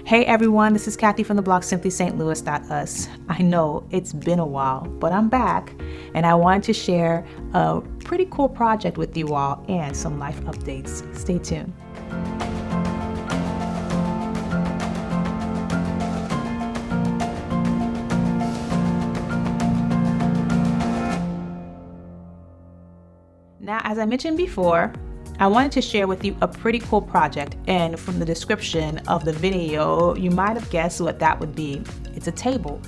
Hey everyone, this is Kathy from the blog simplystlouis.us. I know it's been a while, but I'm back and I wanted to share a pretty cool project with you all and some life updates. Stay tuned. Now, as I mentioned before, I wanted to share with you a pretty cool project, and from the description of the video, you might have guessed what that would be. It's a table.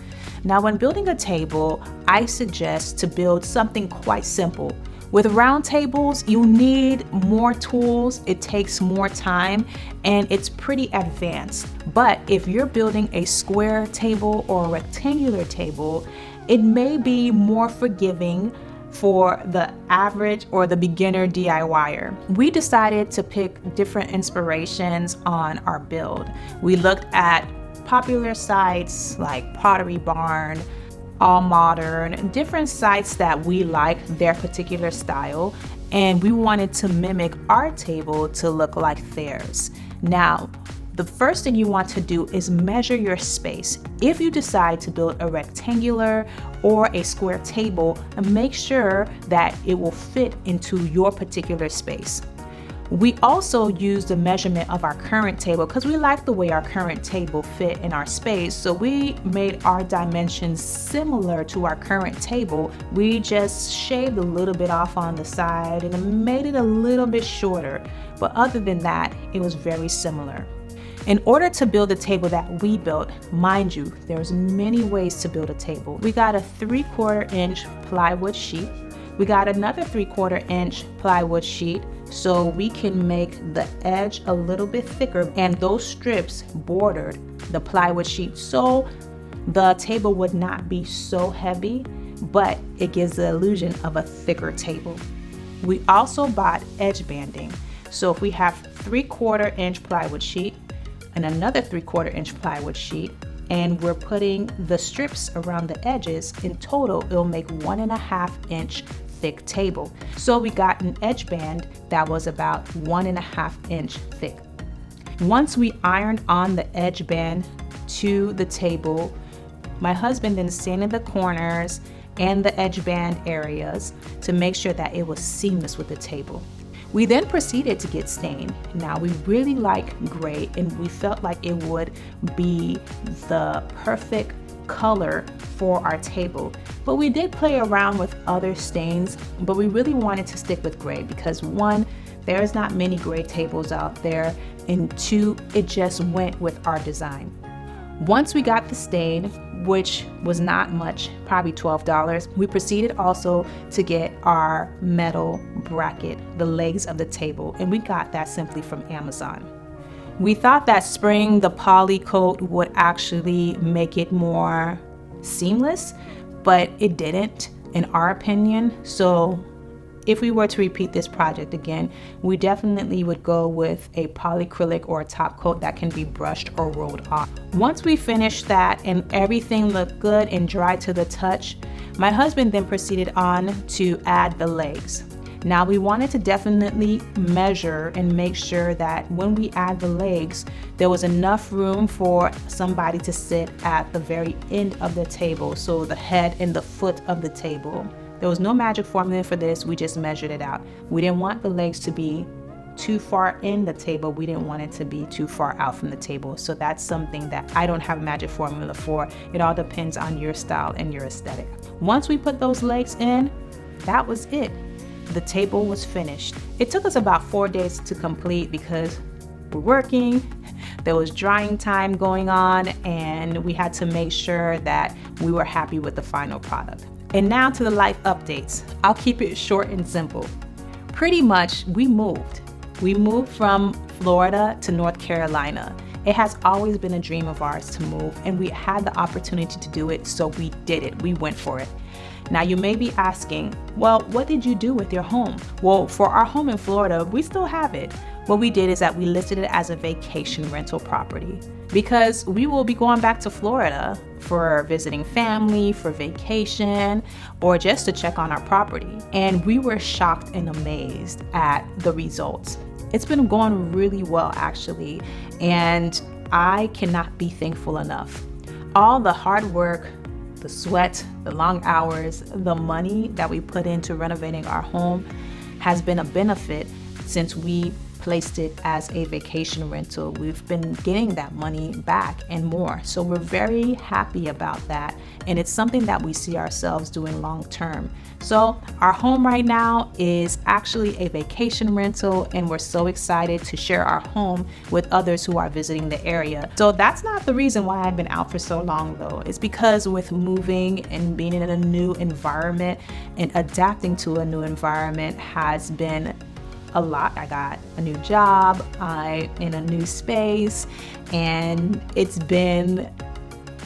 Now, when building a table, I suggest to build something quite simple. With round tables, you need more tools, it takes more time, and it's pretty advanced. But if you're building a square table or a rectangular table, it may be more forgiving for the average or the beginner DIYer. We decided to pick different inspirations on our build. We looked at popular sites like Pottery Barn, All Modern, different sites that we like their particular style, and we wanted to mimic our table to look like theirs. Now, the first thing you want to do is measure your space. If you decide to build a rectangular or a square table, make sure that it will fit into your particular space. We also used the measurement of our current table because we like the way our current table fit in our space. So we made our dimensions similar to our current table. We just shaved a little bit off on the side and made it a little bit shorter. But other than that, it was very similar. In order to build the table that we built, mind you, there's many ways to build a table. We got a 3/4 inch plywood sheet. We got another 3/4 inch plywood sheet so we can make the edge a little bit thicker, and those strips bordered the plywood sheet so the table would not be so heavy, but it gives the illusion of a thicker table. We also bought edge banding. So if we have 3/4 inch plywood sheet, and another 3/4 inch plywood sheet, and we're putting the strips around the edges, in total it'll make 1.5 inch thick table. So we got an edge band that was about 1.5 inch thick. Once we ironed on the edge band to the table, my husband then sanded the corners and the edge band areas to make sure that it was seamless with the table. We then proceeded to get stain. Now, we really like gray, and we felt like it would be the perfect color for our table. But we did play around with other stains, but we really wanted to stick with gray because one, there's not many gray tables out there, and two, it just went with our design. Once we got the stain, which was not much, probably $12, we proceeded also to get our metal bracket, the legs of the table, and we got that simply from Amazon. We thought that spraying the poly coat would actually make it more seamless, but it didn't, in our opinion. So if we were to repeat this project again, we definitely would go with a polyacrylic or a top coat that can be brushed or rolled off. Once we finished that and everything looked good and dry to the touch, my husband then proceeded on to add the legs. Now, we wanted to definitely measure and make sure that when we add the legs, there was enough room for somebody to sit at the very end of the table, so the head and the foot of the table. There was no magic formula for this, we just measured it out. We didn't want the legs to be too far in the table, we didn't want it to be too far out from the table. So that's something that I don't have a magic formula for. It all depends on your style and your aesthetic. Once we put those legs in, that was it. The table was finished. It took us about 4 days to complete because we're working, there was drying time going on, and we had to make sure that we were happy with the final product. And now to the life updates. I'll keep it short and simple. Pretty much, we moved. We moved from Florida to North Carolina. It has always been a dream of ours to move, and we had the opportunity to do it, so we did it. We went for it. Now, you may be asking, well, what did you do with your home? Well, for our home in Florida, we still have it. What we did is that we listed it as a vacation rental property because we will be going back to Florida for visiting family, for vacation, or just to check on our property. And we were shocked and amazed at the results. It's been going really well, actually. And I cannot be thankful enough. All the hard work, the sweat, the long hours, the money that we put into renovating our home has been a benefit since we placed it as a vacation rental. We've been getting that money back and more. So we're very happy about that. And it's something that we see ourselves doing long term. So our home right now is actually a vacation rental, and we're so excited to share our home with others who are visiting the area. So that's not the reason why I've been out for so long though. It's because with moving and being in a new environment and adapting to a new environment has been a lot. I got a new job, I'm in a new space, and it's been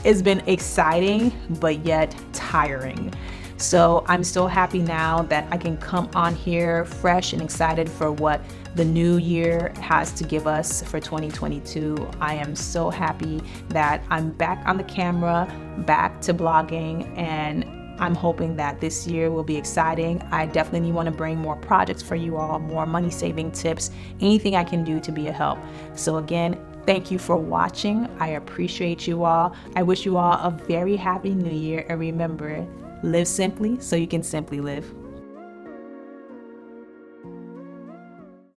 exciting but yet tiring. So I'm so happy now that I can come on here fresh and excited for what the new year has to give us for 2022. I am so happy that I'm back on the camera, back to blogging, and I'm hoping that this year will be exciting. I definitely want to bring more projects for you all, more money saving tips, anything I can do to be a help. So again, thank you for watching. I appreciate you all. I wish you all a very happy new year, and remember, live simply so you can simply live.